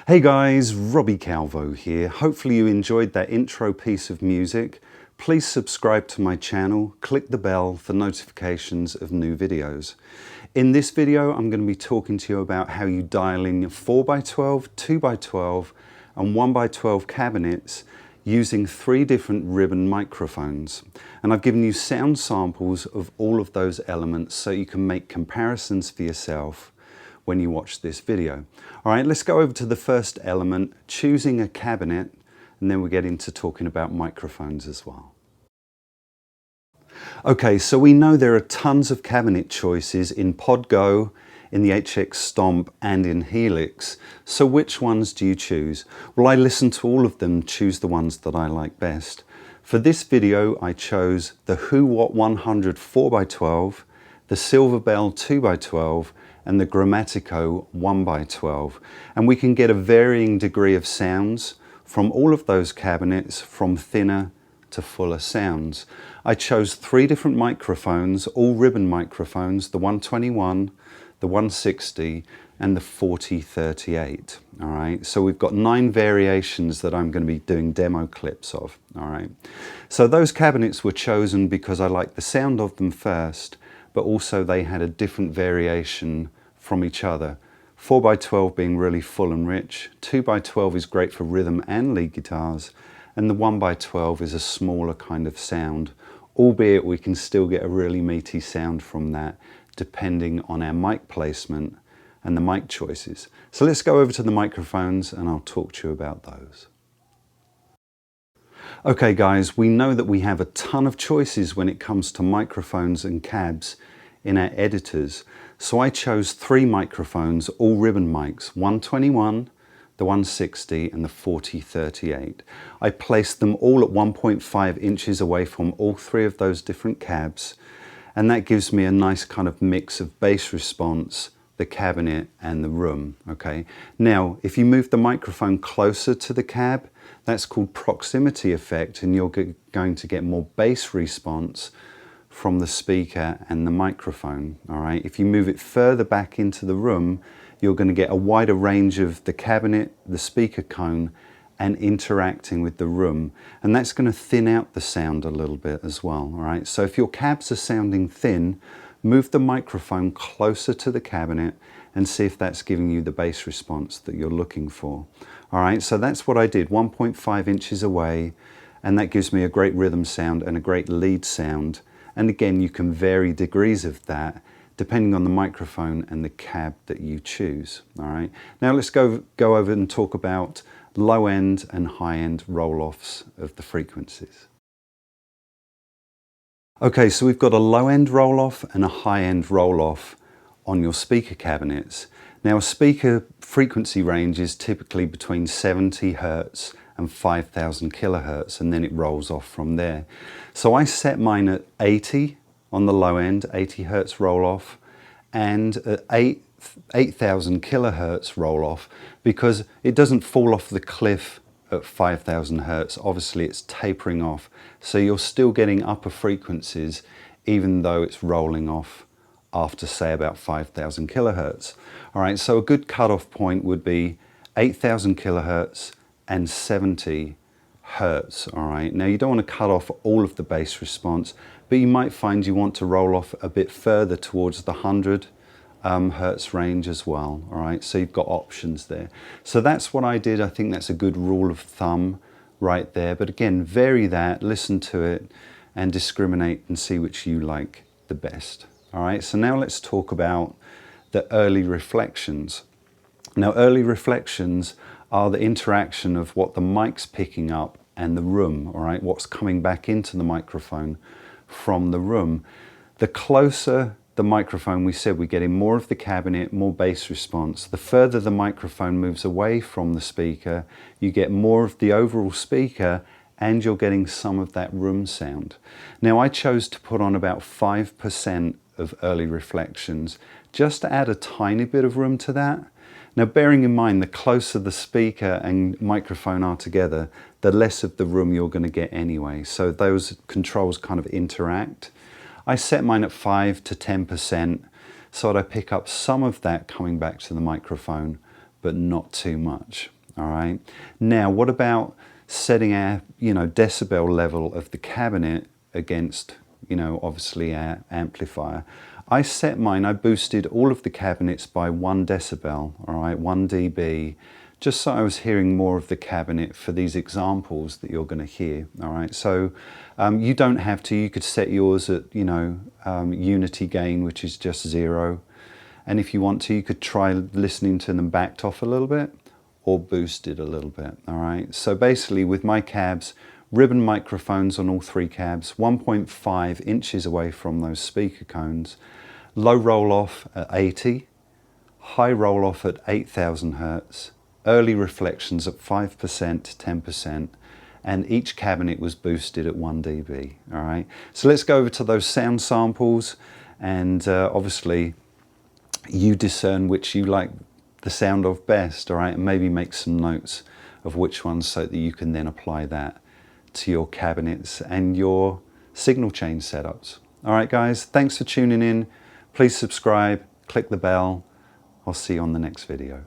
Hey guys, Robbie Calvo here. Hopefully you enjoyed that intro piece of music. Please subscribe to my channel, click the bell for notifications of new videos. In this video, I'm going to be talking to you about how you dial in 4x12, 2x12 and 1x12 cabinets using 3 different ribbon microphones. And I've given you sound samples of all of those elements so you can make comparisons for yourself when you watch this video. All right, let's go over to the first element, choosing a cabinet, and then we'll get into talking about microphones as well. Okay, so we know there are tons of cabinet choices in POD Go, in the HX Stomp and in Helix. So which ones do you choose? Well, I listen to all of them, choose the ones that I like best. For this video, I chose the WHOWATT 100 4x12, the Silver Bell 2x12, and the GRAMATICO 1x12. And we can get a varying degree of sounds from all of those cabinets, from thinner to fuller sounds. I chose 3 different microphones, all ribbon microphones, the 121, the 160 and the 4038. All right, so we've got 9 variations that I'm going to be doing demo clips of. All right, so those cabinets were chosen because I liked the sound of them first, but also they had a different variation from each other. 4x12 being really full and rich, 2x12 is great for rhythm and lead guitars, and the 1x12 is a smaller kind of sound, albeit we can still get a really meaty sound from that depending on our mic placement and the mic choices. So let's go over to the microphones and I'll talk to you about those. Okay guys, we know that we have a ton of choices when it comes to microphones and cabs in our editors. So I chose 3 microphones, all ribbon mics, 121, the 160 and the 4038. I placed them all at 1.5 inches away from all 3 of those different cabs, and that gives me a nice kind of mix of bass response, the cabinet and the room. Okay. Now, if you move the microphone closer to the cab, that's called proximity effect, and you're going to get more bass response from the speaker and the microphone. All right. If you move it further back into the room, you're going to get a wider range of the cabinet, the speaker cone, and interacting with the room. And that's going to thin out the sound a little bit as well. All right. So if your cabs are sounding thin, move the microphone closer to the cabinet and see if that's giving you the bass response that you're looking for. All right. So that's what I did, 1.5 inches away, and that gives me a great rhythm sound and a great lead sound. And again, you can vary degrees of that depending on the microphone and the cab that you choose. All right. Now let's go over and talk about low end and high end roll-offs of the frequencies. Okay, so we've got a low end roll-off and a high end roll-off on your speaker cabinets. Now a speaker frequency range is typically between 70 Hertz and 5000 kilohertz, and then it rolls off from there. So I set mine at 80 on the low end, 80 Hertz roll-off, and at 8,000 kilohertz roll-off, because it doesn't fall off the cliff at 5,000 Hertz. Obviously it's tapering off, so you're still getting upper frequencies even though it's rolling off after, say, about 5,000 kilohertz. All right, so a good cutoff point would be 8,000 kilohertz and 70 Hertz. All right, now you don't want to cut off all of the bass response, but you might find you want to roll off a bit further towards the 100 Hertz range as well. All right, so you've got options there. So that's what I did. I think that's a good rule of thumb right there. But again, vary that, listen to it, and discriminate and see which you like the best. All right, so now let's talk about the early reflections. Now, early reflections are the interaction of what the mic's picking up and the room. All right, what's coming back into the microphone from the room. The closer the microphone, we said we're getting more of the cabinet, more bass response. The further the microphone moves away from the speaker, you get more of the overall speaker, and you're getting some of that room sound. Now I chose to put on about 5% of early reflections, just to add a tiny bit of room to that. Now, bearing in mind, the closer the speaker and microphone are together, the less of the room you're going to get anyway. So those controls kind of interact. I set mine at 5 to 10%, so that I pick up some of that coming back to the microphone, but not too much. all right? Now, what about setting our, decibel level of the cabinet against, obviously our amplifier? I set mine, I boosted all of the cabinets by 1 decibel, all right, 1 dB, just so I was hearing more of the cabinet for these examples that you're going to hear, all right? So you don't have to, you could set yours at, unity gain, which is just 0. And if you want to, you could try listening to them backed off a little bit or boosted a little bit, all right? So basically with my cabs, ribbon microphones on all 3 cabs, 1.5 inches away from those speaker cones, low roll-off at 80, high roll-off at 8,000 Hertz, early reflections at 5%, 10%, and each cabinet was boosted at 1 dB, all right? So let's go over to those sound samples, and obviously you discern which you like the sound of best, all right? And maybe make some notes of which ones so that you can then apply that to your cabinets and your signal chain setups. All right, guys, thanks for tuning in. Please subscribe, click the bell. I'll see you on the next video.